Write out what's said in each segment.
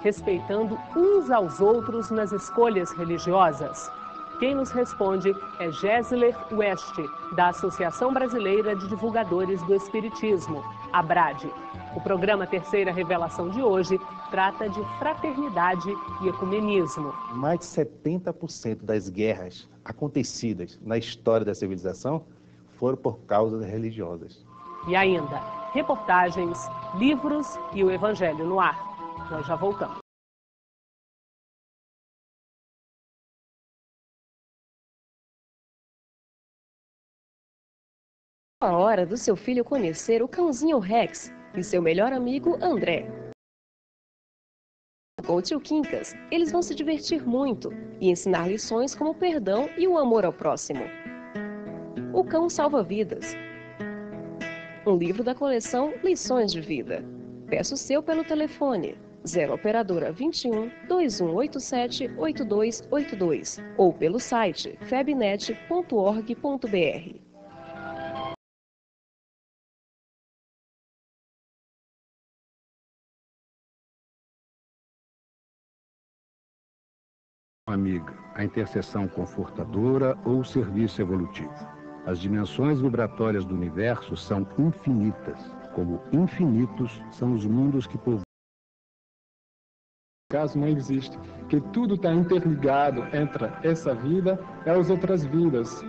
respeitando uns aos outros nas escolhas religiosas? Quem nos responde é Gésler West, da Associação Brasileira de Divulgadores do Espiritismo, ABRAD. O programa Terceira Revelação de hoje trata de fraternidade e ecumenismo. Mais de 70% das guerras acontecidas na história da civilização foram por causas religiosas. E ainda, reportagens, livros e o Evangelho no ar. Nós já voltamos. A hora do seu filho conhecer o cãozinho Rex e seu melhor amigo André. Com o tio Quincas, eles vão se divertir muito e ensinar lições como o perdão e o amor ao próximo. O Cão Salva Vidas. Um livro da coleção Lições de Vida. Peça o seu pelo telefone 0 operadora 21 2187 8282 ou pelo site febnet.org.br. Amiga, a intercessão confortadora ou o serviço evolutivo. As dimensões vibratórias do universo são infinitas, como infinitos são os mundos que povoam. Caso não existe, que tudo está interligado entre essa vida e as outras vidas.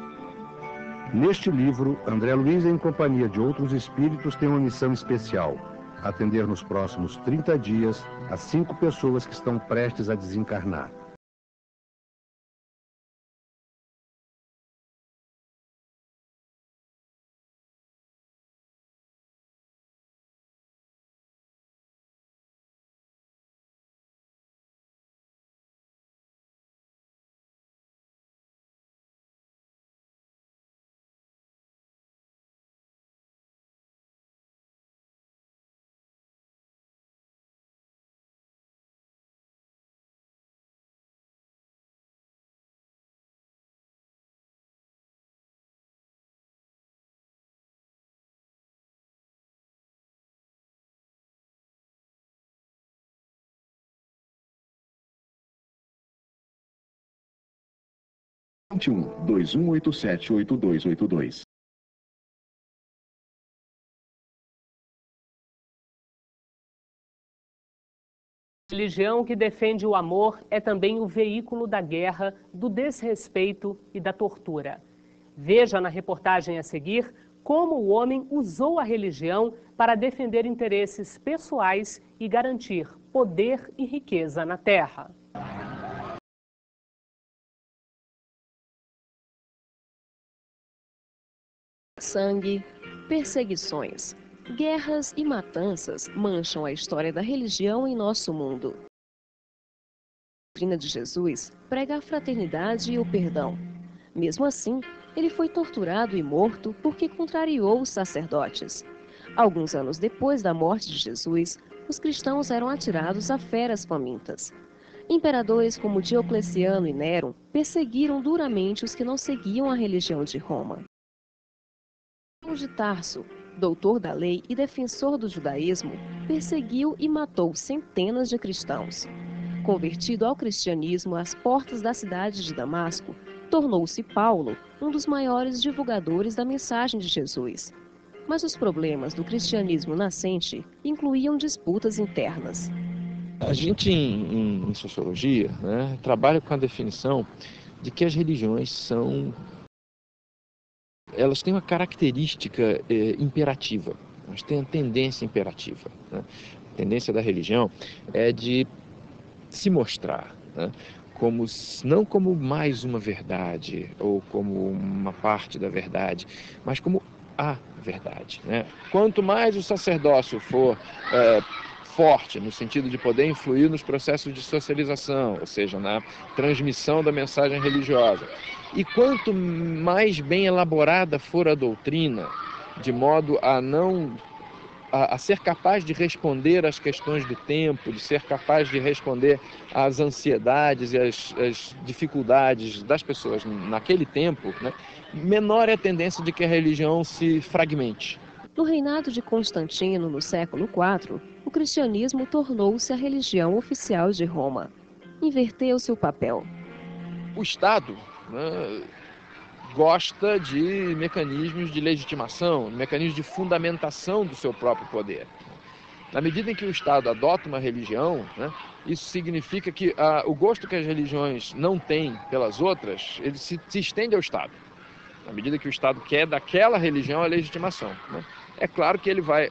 Neste livro, André Luiz, em companhia de outros espíritos, tem uma missão especial: atender nos próximos 30 dias as 5 pessoas que estão prestes a desencarnar. (21 2187 8282). A religião que defende o amor é também o veículo da guerra, do desrespeito e da tortura. Veja na reportagem a seguir como o homem usou a religião para defender interesses pessoais e garantir poder e riqueza na Terra. Sangue, perseguições, guerras e matanças mancham a história da religião em nosso mundo. A doutrina de Jesus prega a fraternidade e o perdão. Mesmo assim, ele foi torturado e morto porque contrariou os sacerdotes. Alguns anos depois da morte de Jesus, os cristãos eram atirados a feras famintas. Imperadores como Diocleciano e Nero perseguiram duramente os que não seguiam a religião de Roma. Paulo de Tarso, doutor da lei e defensor do judaísmo, perseguiu e matou centenas de cristãos. Convertido ao cristianismo às portas da cidade de Damasco, tornou-se Paulo um dos maiores divulgadores da mensagem de Jesus. Mas os problemas do cristianismo nascente incluíam disputas internas. A gente, em sociologia, trabalha com a definição de que as religiões elas têm uma característica imperativa, elas têm a tendência imperativa. A tendência da religião é de se mostrar, não como mais uma verdade ou como uma parte da verdade, mas como a verdade. Quanto mais o sacerdócio for forte, no sentido de poder influir nos processos de socialização, ou seja, na transmissão da mensagem religiosa, e quanto mais bem elaborada for a doutrina, de modo a ser capaz de responder às questões do tempo, de ser capaz de responder às ansiedades e às dificuldades das pessoas naquele tempo, menor é a tendência de que a religião se fragmente. No reinado de Constantino, no século IV, o o cristianismo tornou-se a religião oficial de Roma. Inverteu-se o papel. O Estado, né, gosta de mecanismos de legitimação, mecanismos de fundamentação do seu próprio poder. Na medida em que o Estado adota uma religião, né, isso significa que o gosto que as religiões não têm pelas outras, ele se estende ao Estado. Na medida que o Estado quer daquela religião a legitimação, né? É claro que ele vai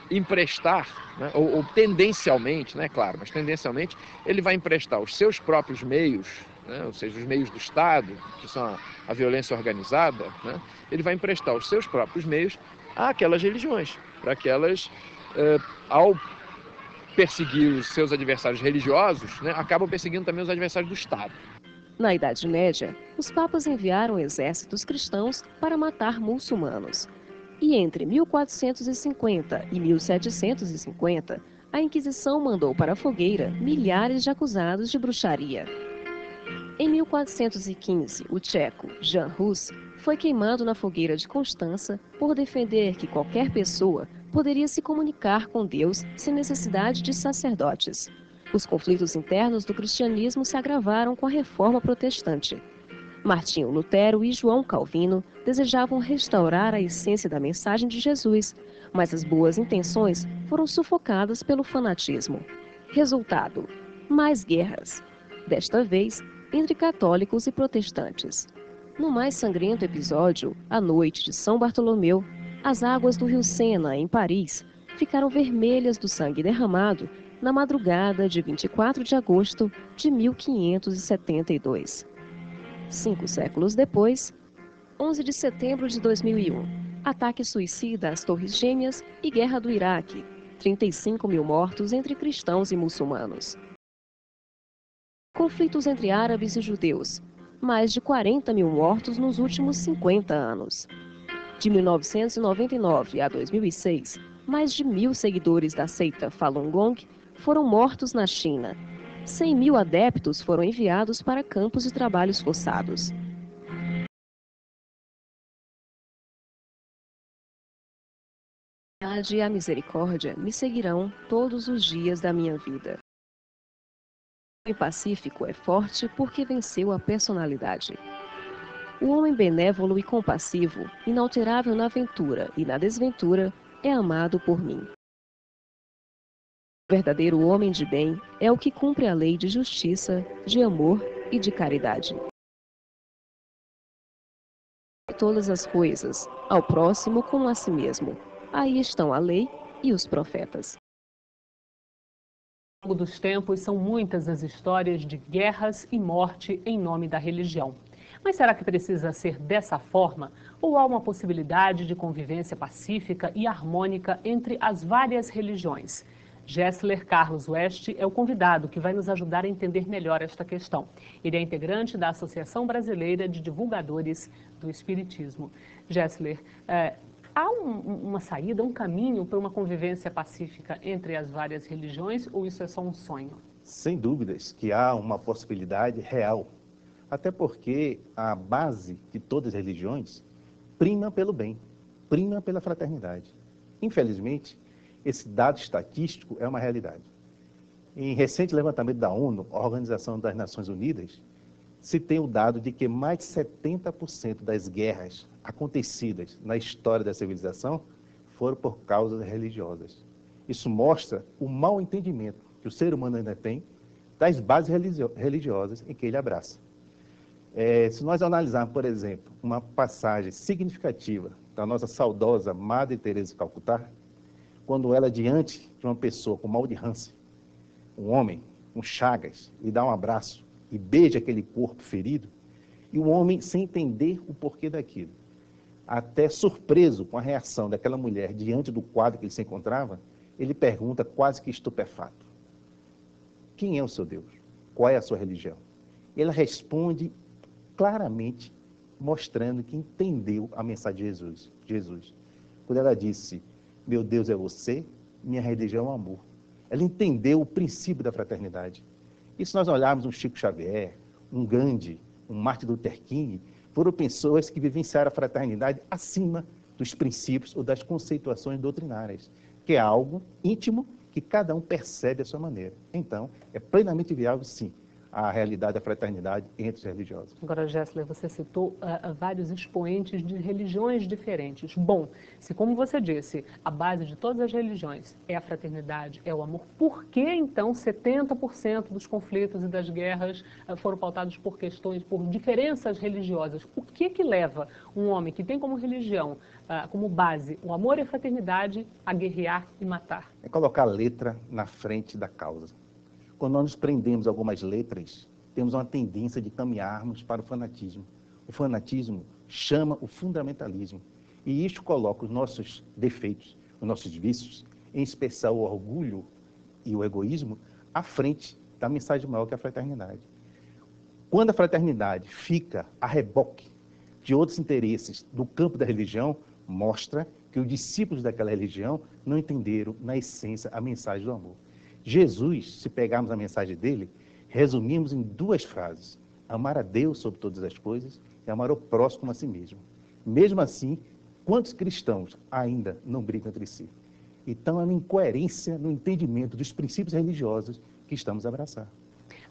emprestar, né, ou tendencialmente, não é claro, mas tendencialmente, ele vai emprestar os seus próprios meios, né, ou seja, os meios do Estado, que são a violência organizada, né, ele vai emprestar os seus próprios meios àquelas religiões, para que elas, ao perseguir os seus adversários religiosos, né, acabam perseguindo também os adversários do Estado. Na Idade Média, os papas enviaram exércitos cristãos para matar muçulmanos. E entre 1450 e 1750, a Inquisição mandou para a fogueira milhares de acusados de bruxaria. Em 1415, o tcheco Jan Hus foi queimado na fogueira de Constança por defender que qualquer pessoa poderia se comunicar com Deus sem necessidade de sacerdotes. Os conflitos internos do cristianismo se agravaram com a Reforma Protestante. Martinho Lutero e João Calvino desejavam restaurar a essência da mensagem de Jesus, mas as boas intenções foram sufocadas pelo fanatismo. Resultado: mais guerras. Desta vez, entre católicos e protestantes. No mais sangrento episódio, a noite de São Bartolomeu, as águas do rio Sena, em Paris, ficaram vermelhas do sangue derramado na madrugada de 24 de agosto de 1572. 5 séculos depois, 11 de setembro de 2001, ataque suicida às Torres Gêmeas e Guerra do Iraque, 35 mil mortos entre cristãos e muçulmanos. Conflitos entre árabes e judeus, mais de 40 mil mortos nos últimos 50 anos. De 1999 a 2006, mais de 1.000 seguidores da seita Falun Gong foram mortos na China. 100 mil adeptos foram enviados para campos de trabalhos forçados. A bondade e a misericórdia me seguirão todos os dias da minha vida. O homem pacífico é forte porque venceu a personalidade. O homem benévolo e compassivo, inalterável na ventura e na desventura, é amado por mim. O verdadeiro homem de bem é o que cumpre a lei de justiça, de amor e de caridade. Todas as coisas, ao próximo como a si mesmo. Aí estão a lei e os profetas. Ao longo dos tempos, são muitas as histórias de guerras e morte em nome da religião. Mas será que precisa ser dessa forma? Ou há uma possibilidade de convivência pacífica e harmônica entre as várias religiões? Gessler Carlos West é o convidado que vai nos ajudar a entender melhor esta questão. Ele é integrante da Associação Brasileira de Divulgadores do Espiritismo. Gessler, há uma saída, um caminho para uma convivência pacífica entre as várias religiões ou isso é só um sonho? Sem dúvidas que há uma possibilidade real. Até porque a base de todas as religiões prima pelo bem, prima pela fraternidade. Infelizmente, esse dado estatístico é uma realidade. Em recente levantamento da ONU, a Organização das Nações Unidas, se tem o dado de que mais de 70% das guerras acontecidas na história da civilização foram por causas religiosas. Isso mostra o mau entendimento que o ser humano ainda tem das bases religiosas em que ele abraça. Se nós analisarmos, por exemplo, uma passagem significativa da nossa saudosa Madre Teresa de Calcutá, quando ela, diante de uma pessoa com mal de Hansen, um homem com chagas, lhe dá um abraço e beija aquele corpo ferido, e o homem, sem entender o porquê daquilo, até surpreso com a reação daquela mulher diante do quadro que ele se encontrava, ele pergunta quase que estupefato: quem é o seu Deus? Qual é a sua religião? Ele responde claramente, mostrando que entendeu a mensagem de Jesus. Quando ela disse: meu Deus é você, minha religião é o amor. Ela entendeu o princípio da fraternidade. E se nós olharmos um Chico Xavier, um Gandhi, um Martin Luther King, foram pessoas que vivenciaram a fraternidade acima dos princípios ou das conceituações doutrinárias. que é algo íntimo que cada um percebe à sua maneira. Então, é plenamente viável, sim, a realidade da fraternidade entre os religiosos. Agora, Gessler, você citou vários expoentes de religiões diferentes. Bom, se como você disse, a base de todas as religiões é a fraternidade, é o amor, por que então 70% dos conflitos e das guerras foram pautados por questões, por diferenças religiosas? O que leva um homem que tem como religião, como base, o amor e a fraternidade, a guerrear e matar? É colocar a letra na frente da causa. Quando nós nos prendemos a algumas letras, temos uma tendência de caminharmos para o fanatismo. O fanatismo chama o fundamentalismo. E isto coloca os nossos defeitos, os nossos vícios, em especial o orgulho e o egoísmo, à frente da mensagem maior que é a fraternidade. Quando a fraternidade fica a reboque de outros interesses do campo da religião, mostra que os discípulos daquela religião não entenderam, na essência, a mensagem do amor. Jesus, se pegarmos a mensagem dele, resumimos em 2 frases: amar a Deus sobre todas as coisas e amar o próximo como a si mesmo. Mesmo assim, quantos cristãos ainda não brigam entre si? Então, é uma incoerência no entendimento dos princípios religiosos que estamos a abraçar.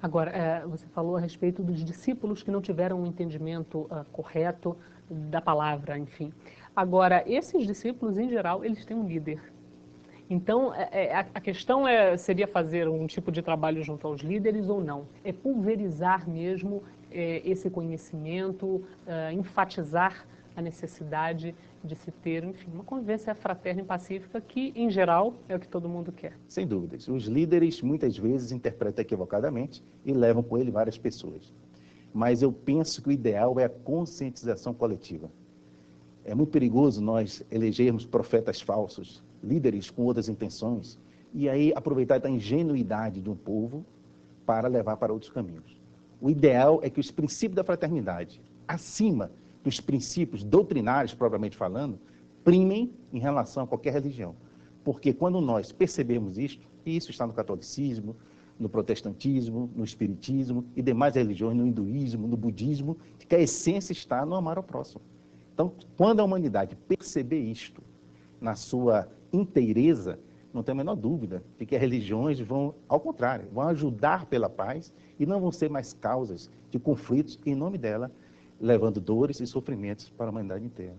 Agora, você falou a respeito dos discípulos que não tiveram um entendimento correto da palavra, enfim. Agora, esses discípulos, em geral, eles têm um líder. Então, a questão seria fazer um tipo de trabalho junto aos líderes ou não? É pulverizar mesmo esse conhecimento, enfatizar a necessidade de se ter, enfim, uma convivência fraterna e pacífica que, em geral, é o que todo mundo quer. Sem dúvidas. Os líderes, muitas vezes, interpretam equivocadamente e levam com ele várias pessoas. Mas eu penso que o ideal é a conscientização coletiva. É muito perigoso nós elegermos profetas falsos, líderes com outras intenções, e aí aproveitar da ingenuidade de um povo para levar para outros caminhos. O ideal é que os princípios da fraternidade, acima dos princípios doutrinários, propriamente falando, primem em relação a qualquer religião. Porque quando nós percebemos isto, e isso está no catolicismo, no protestantismo, no espiritismo e demais religiões, no hinduísmo, no budismo, que a essência está no amar ao próximo. Então, quando a humanidade perceber isto na sua inteireza, não tem a menor dúvida de que as religiões vão, ao contrário, vão ajudar pela paz e não vão ser mais causas de conflitos em nome dela, levando dores e sofrimentos para a humanidade inteira.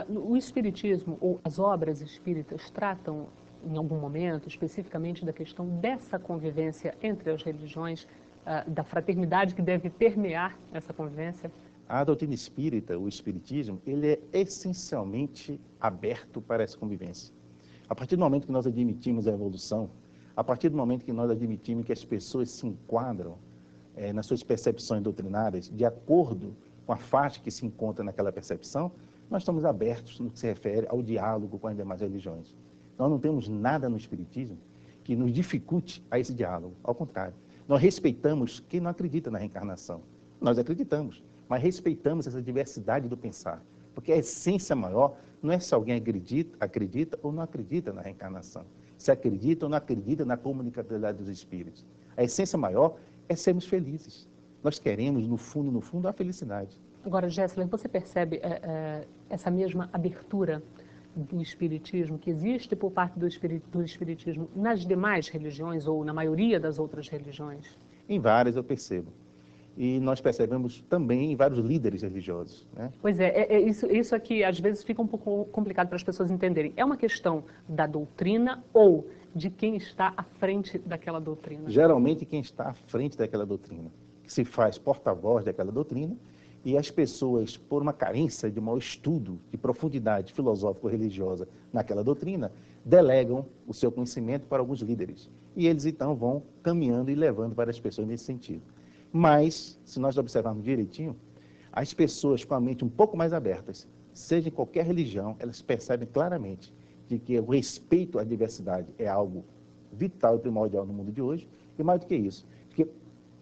O espiritismo ou as obras espíritas tratam, em algum momento, especificamente da questão dessa convivência entre as religiões, da fraternidade que deve permear essa convivência? A doutrina espírita, o espiritismo, ele é essencialmente aberto para essa convivência. A partir do momento que nós admitimos a evolução, a partir do momento que nós admitimos que as pessoas se enquadram nas suas percepções doutrinárias de acordo com a faixa que se encontra naquela percepção, nós estamos abertos no que se refere ao diálogo com as demais religiões. Nós não temos nada no espiritismo que nos dificulte a esse diálogo. Ao contrário, nós respeitamos quem não acredita na reencarnação. Nós acreditamos, mas respeitamos essa diversidade do pensar, porque a essência maior não é se alguém acredita ou não acredita na reencarnação, se acredita ou não acredita na comunicabilidade dos espíritos. A essência maior é sermos felizes. Nós queremos, no fundo, a felicidade. Agora, Gessler, você percebe essa mesma abertura do espiritismo que existe por parte do espiritismo nas demais religiões ou na maioria das outras religiões? Em várias eu percebo. E nós percebemos também em vários líderes religiosos, né? Pois é, isso aqui às vezes fica um pouco complicado para as pessoas entenderem. É uma questão da doutrina ou de quem está à frente daquela doutrina? Geralmente quem está à frente daquela doutrina, que se faz porta-voz daquela doutrina, e as pessoas, por uma carência de mau estudo, de profundidade filosófico-religiosa naquela doutrina, delegam o seu conhecimento para alguns líderes. E eles então vão caminhando e levando várias pessoas nesse sentido. Mas, se nós observarmos direitinho, as pessoas com a mente um pouco mais abertas, seja em qualquer religião, elas percebem claramente de que o respeito à diversidade é algo vital e primordial no mundo de hoje, e mais do que isso, porque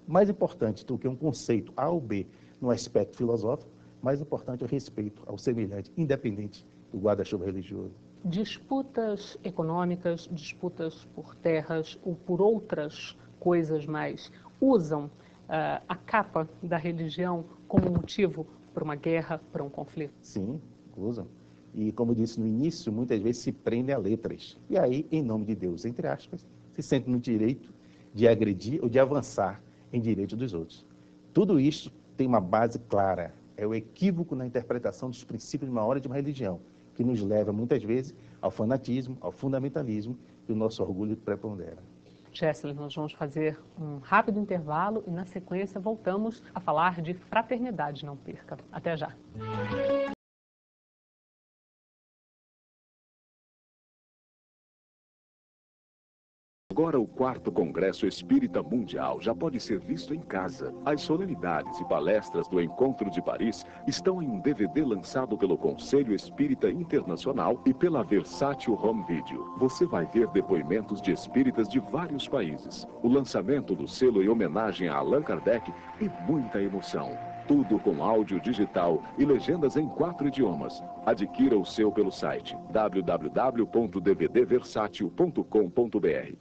mais importante do que um conceito A ou B no aspecto filosófico, mais importante é o respeito ao semelhante, independente do guarda-chuva religioso. Disputas econômicas, disputas por terras ou por outras coisas mais, usam a capa da religião como motivo para uma guerra, para um conflito? Sim, usam. E, como eu disse no início, muitas vezes se prendem a letras. E aí, em nome de Deus, entre aspas, se sentem no direito de agredir ou de avançar em direito dos outros. Tudo isso tem uma base clara. É o equívoco na interpretação dos princípios maiores de uma religião, que nos leva, muitas vezes, ao fanatismo, ao fundamentalismo, e o nosso orgulho prepondera. Gessler, nós vamos fazer um rápido intervalo e, na sequência, voltamos a falar de fraternidade. Não perca. Até já. Agora o 4º Congresso Espírita Mundial já pode ser visto em casa. As solenidades e palestras do Encontro de Paris estão em um DVD lançado pelo Conselho Espírita Internacional e pela Versátil Home Video. Você vai ver depoimentos de espíritas de vários países, o lançamento do selo em homenagem a Allan Kardec e muita emoção. Tudo com áudio digital e legendas em 4 idiomas. Adquira o seu pelo site www.dvdversátil.com.br.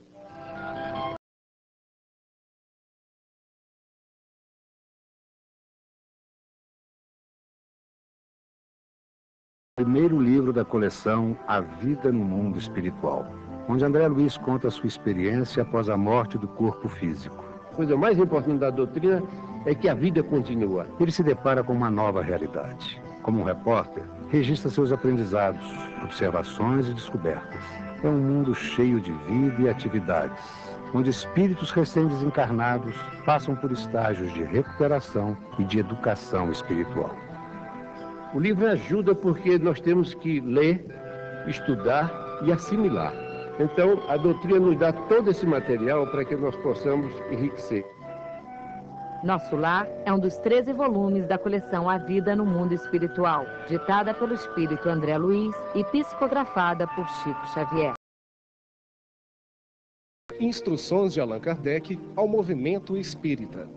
Primeiro livro da coleção A Vida no Mundo Espiritual, onde André Luiz conta a sua experiência após a morte do corpo físico. A coisa mais importante da doutrina é que a vida continua. Ele se depara com uma nova realidade. Como um repórter, registra seus aprendizados, observações e descobertas. É um mundo cheio de vida e atividades, onde espíritos recém-desencarnados passam por estágios de recuperação e de educação espiritual. O livro ajuda porque nós temos que ler, estudar e assimilar. Então, a doutrina nos dá todo esse material para que nós possamos enriquecer. Nosso Lar é um dos 13 volumes da coleção A Vida no Mundo Espiritual, ditada pelo espírito André Luiz e psicografada por Chico Xavier. Instruções de Allan Kardec ao movimento espírita.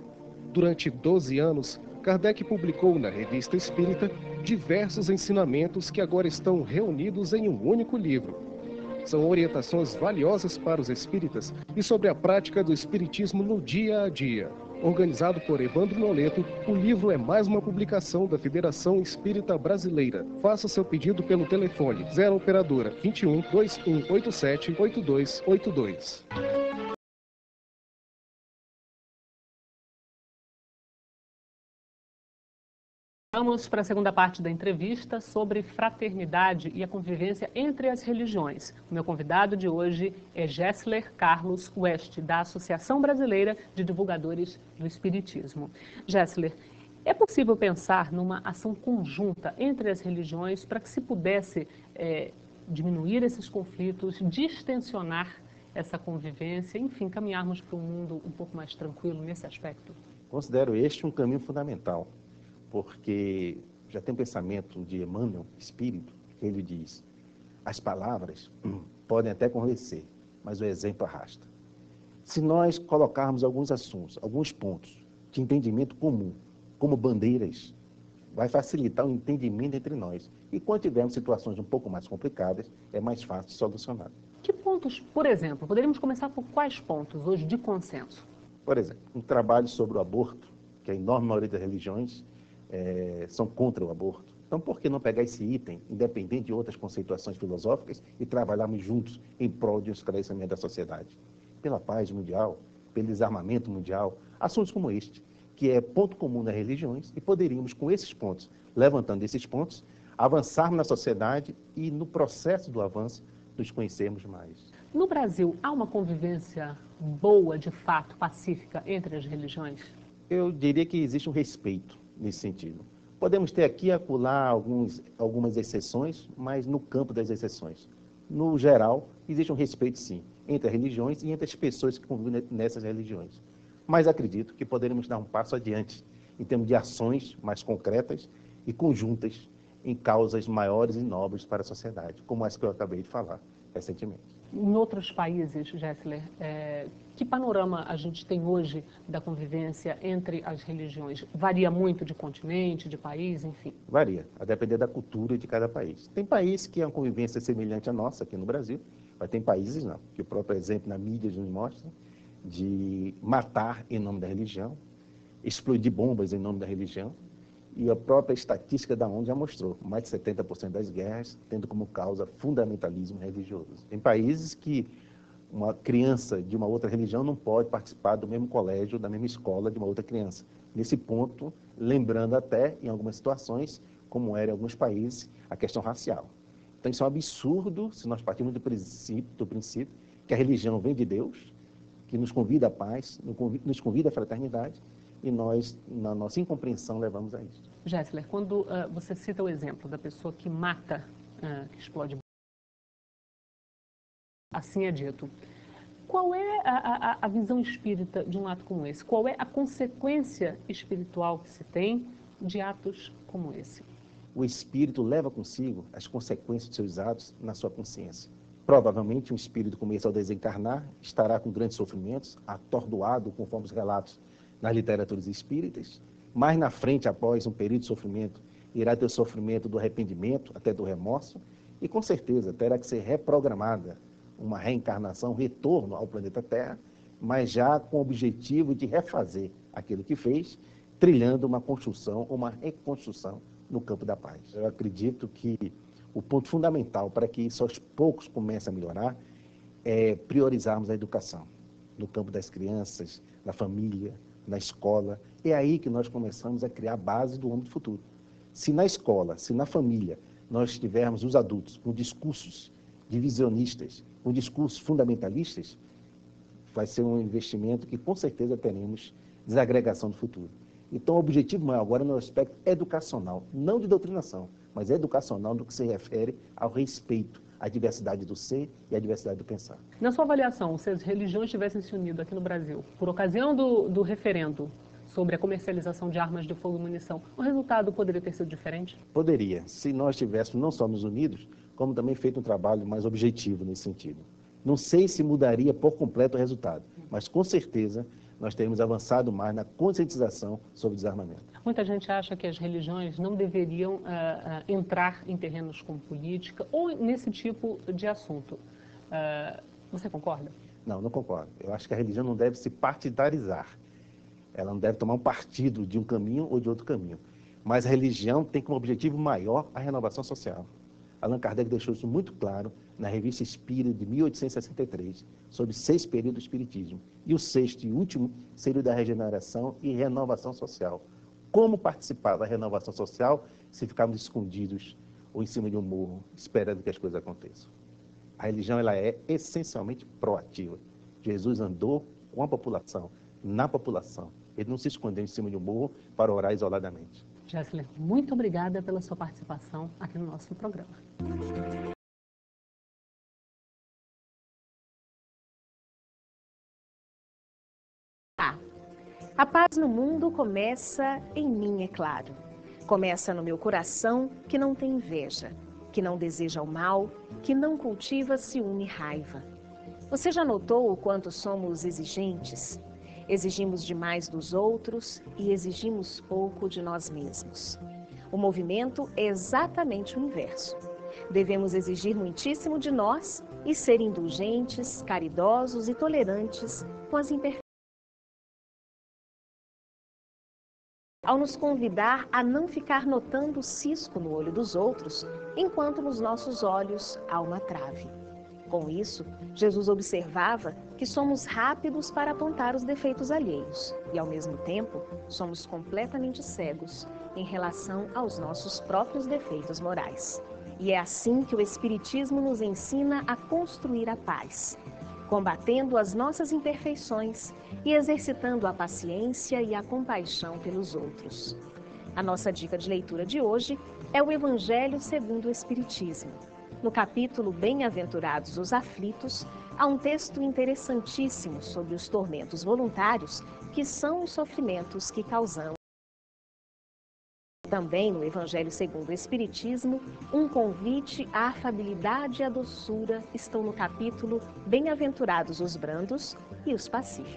Durante 12 anos, Kardec publicou na Revista Espírita diversos ensinamentos que agora estão reunidos em um único livro. São orientações valiosas para os espíritas e sobre a prática do espiritismo no dia a dia. Organizado por Evandro Noleto, o livro é mais uma publicação da Federação Espírita Brasileira. Faça seu pedido pelo telefone 0 operadora 21 2187 8282. Vamos para a segunda parte da entrevista sobre fraternidade e a convivência entre as religiões. O meu convidado de hoje é Gessler Carlos West, da Associação Brasileira de Divulgadores do Espiritismo. Gessler, é possível pensar numa ação conjunta entre as religiões para que se pudesse diminuir esses conflitos, distensionar essa convivência, enfim, caminharmos para um mundo um pouco mais tranquilo nesse aspecto? Considero este um caminho fundamental, porque já tem um pensamento de Emmanuel, espírito, que ele diz: as palavras podem até convencer, mas o exemplo arrasta. Se nós colocarmos alguns assuntos, alguns pontos de entendimento comum, como bandeiras, vai facilitar o entendimento entre nós. E quando tivermos situações um pouco mais complicadas, é mais fácil de solucionar. Que pontos, por exemplo, poderíamos começar por quais pontos hoje de consenso? Por exemplo, um trabalho sobre o aborto, que a enorme maioria das religiões são contra o aborto. Então, por que não pegar esse item, independente de outras conceituações filosóficas, e trabalharmos juntos em prol de um esclarecimento da sociedade? Pela paz mundial, pelo desarmamento mundial, assuntos como este, que é ponto comum das religiões, e poderíamos, com esses pontos, levantando esses pontos, avançarmos na sociedade e, no processo do avanço, nos conhecermos mais. No Brasil, há uma convivência boa, de fato, pacífica entre as religiões? Eu diria que existe um respeito nesse sentido. Podemos ter aqui e acolá algumas exceções, mas no campo das exceções. No geral, existe um respeito, sim, entre as religiões e entre as pessoas que convivem nessas religiões. Mas acredito que poderemos dar um passo adiante em termos de ações mais concretas e conjuntas em causas maiores e nobres para a sociedade, como essa que eu acabei de falar recentemente. Em outros países, Gessler, que panorama a gente tem hoje da convivência entre as religiões? Varia muito de continente, de país, enfim? Varia, a depender da cultura de cada país. Tem países que é uma convivência semelhante à nossa aqui no Brasil, mas tem países não, que o próprio exemplo na mídia nos mostra, de matar em nome da religião, explodir bombas em nome da religião, E a própria estatística da ONU já mostrou mais de 70% das guerras tendo como causa fundamentalismo religioso. Tem países que uma criança de uma outra religião não pode participar do mesmo colégio, da mesma escola de uma outra criança. Nesse ponto, lembrando até, em algumas situações, como era em alguns países, a questão racial. Então, isso é um absurdo se nós partimos do princípio que a religião vem de Deus, que nos convida à paz, nos convida à fraternidade, e nós, na nossa incompreensão, levamos a isso. Gessler, quando você cita o exemplo da pessoa que mata, que explode, assim é dito, qual é a visão espírita de um ato como esse? Qual é a consequência espiritual que se tem de atos como esse? O espírito leva consigo as consequências de seus atos na sua consciência. Provavelmente, um espírito, como esse, ao desencarnar, estará com grandes sofrimentos, atordoado, conforme os relatos nas literaturas espíritas. Mais na frente, após um período de sofrimento, irá ter o sofrimento do arrependimento, até do remorso, e com certeza terá que ser reprogramada uma reencarnação, um retorno ao planeta Terra, mas já com o objetivo de refazer aquilo que fez, trilhando uma construção ou uma reconstrução no campo da paz. Eu acredito que o ponto fundamental para que isso aos poucos comece a melhorar é priorizarmos a educação no campo das crianças, na família, na escola. É aí que nós começamos a criar a base do homem do futuro. Se na escola, se na família, nós tivermos os adultos com discursos divisionistas, com discursos fundamentalistas, vai ser um investimento que com certeza teremos desagregação do futuro. Então, o objetivo maior agora é no aspecto educacional, não de doutrinação, mas educacional no que se refere ao respeito à diversidade do ser e à diversidade do pensar. Na sua avaliação, se as religiões tivessem se unido aqui no Brasil, por ocasião do referendo sobre a comercialização de armas de fogo e munição, o resultado poderia ter sido diferente? Poderia, se nós tivéssemos não só nos unidos, como também feito um trabalho mais objetivo nesse sentido. Não sei se mudaria por completo o resultado, mas com certeza nós teríamos avançado mais na conscientização sobre o desarmamento. Muita gente acha que as religiões não deveriam entrar em terrenos como política ou nesse tipo de assunto. Você concorda? Não, não concordo. Eu acho que a religião não deve se partidarizar. Ela não deve tomar um partido de um caminho ou de outro caminho. Mas a religião tem como objetivo maior a renovação social. Allan Kardec deixou isso muito claro na Revista Espírita de 1863, sobre 6 períodos do Espiritismo. E o 6º e último seria o da regeneração e renovação social. Como participar da renovação social se ficarmos escondidos ou em cima de um morro, esperando que as coisas aconteçam? A religião ela é essencialmente proativa. Jesus andou com a população, na população. Ele não se escondeu em cima de um morro para orar isoladamente. Gessler, muito obrigada pela sua participação aqui no nosso programa. A paz no mundo começa em mim, é claro. Começa no meu coração, que não tem inveja, que não deseja o mal, que não cultiva ciúme e raiva. Você já notou o quanto somos exigentes? Exigimos demais dos outros e exigimos pouco de nós mesmos. O movimento é exatamente o inverso. Devemos exigir muitíssimo de nós e ser indulgentes, caridosos e tolerantes com as imperfeições. Ao nos convidar a não ficar notando o cisco no olho dos outros, enquanto nos nossos olhos há uma trave. Com isso, Jesus observava que somos rápidos para apontar os defeitos alheios e, ao mesmo tempo, somos completamente cegos em relação aos nossos próprios defeitos morais. E é assim que o Espiritismo nos ensina a construir a paz, combatendo as nossas imperfeições e exercitando a paciência e a compaixão pelos outros. A nossa dica de leitura de hoje é o Evangelho segundo o Espiritismo. No capítulo Bem-aventurados os aflitos, há um texto interessantíssimo sobre os tormentos voluntários, que são os sofrimentos que causamos. Também no Evangelho segundo o Espiritismo, um convite à afabilidade e à doçura estão no capítulo Bem-aventurados os brandos e os pacíficos.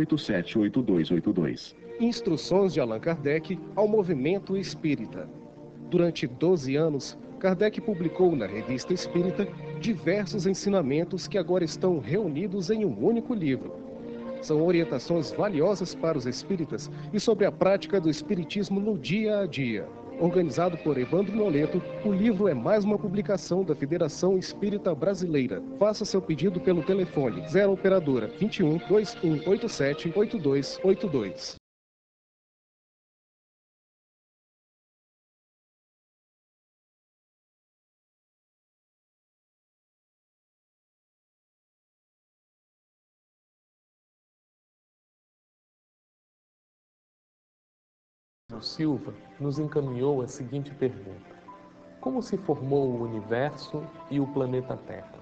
2187-8282. Instruções de Allan Kardec ao movimento espírita. Durante 12 anos, Kardec publicou na Revista Espírita diversos ensinamentos que agora estão reunidos em um único livro. São orientações valiosas para os espíritas e sobre a prática do espiritismo no dia a dia. Organizado por Evandro Noleto, o livro é mais uma publicação da Federação Espírita Brasileira. Faça seu pedido pelo telefone 0 operadora 21 2187 8282. Silva nos encaminhou a seguinte pergunta: como se formou o universo e o planeta Terra?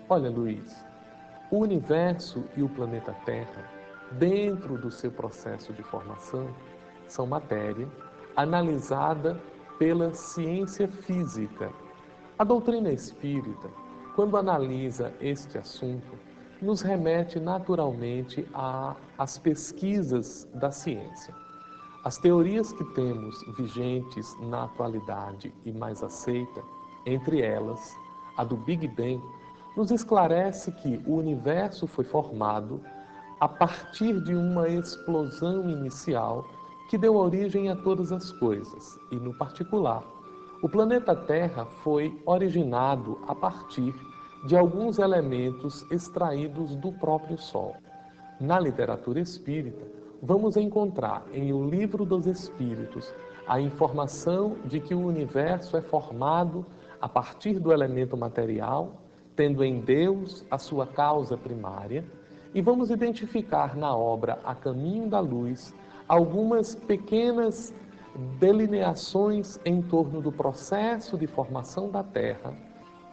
Olha, Luiz, o universo e o planeta Terra, dentro do seu processo de formação, são matéria analisada pela ciência física. A doutrina espírita, quando analisa este assunto, nos remete naturalmente às pesquisas da ciência. As teorias que temos vigentes na atualidade e mais aceita, entre elas a do Big Bang, nos esclarece que o universo foi formado a partir de uma explosão inicial que deu origem a todas as coisas, e, no particular, o planeta Terra foi originado a partir de alguns elementos extraídos do próprio Sol. Na literatura espírita, vamos encontrar em O Livro dos Espíritos a informação de que o universo é formado a partir do elemento material, tendo em Deus a sua causa primária, e vamos identificar na obra A Caminho da Luz algumas pequenas delineações em torno do processo de formação da Terra,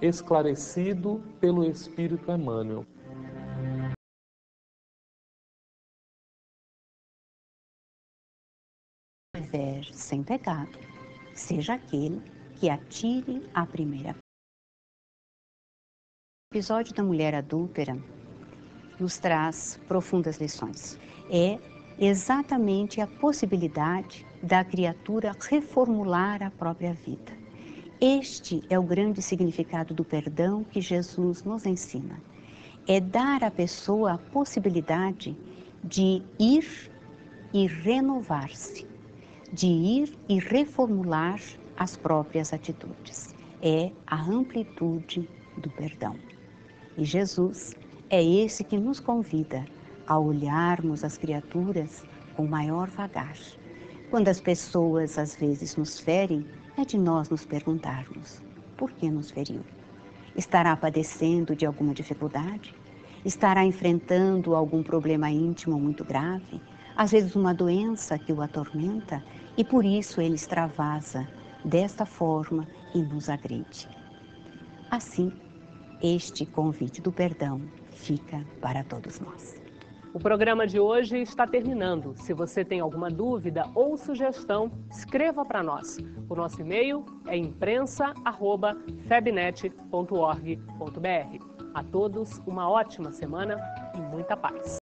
esclarecido pelo Espírito Emmanuel. Estiver sem pecado, seja aquele que atire a primeira. O episódio da mulher adúltera nos traz profundas lições. É exatamente a possibilidade da criatura reformular a própria vida. Este é o grande significado do perdão que Jesus nos ensina. É dar à pessoa a possibilidade de ir e renovar-se, de ir e reformular as próprias atitudes. É a amplitude do perdão. E Jesus é esse que nos convida a olharmos as criaturas com maior vagar. Quando as pessoas às vezes nos ferem, é de nós nos perguntarmos: por que nos feriu? Estará padecendo de alguma dificuldade? Estará enfrentando algum problema íntimo muito grave? Às vezes uma doença que o atormenta, e por isso ele extravasa desta forma e nos agride. Assim, este convite do perdão fica para todos nós. O programa de hoje está terminando. Se você tem alguma dúvida ou sugestão, escreva para nós. O nosso e-mail é imprensa@febnet.org.br. A todos uma ótima semana e muita paz.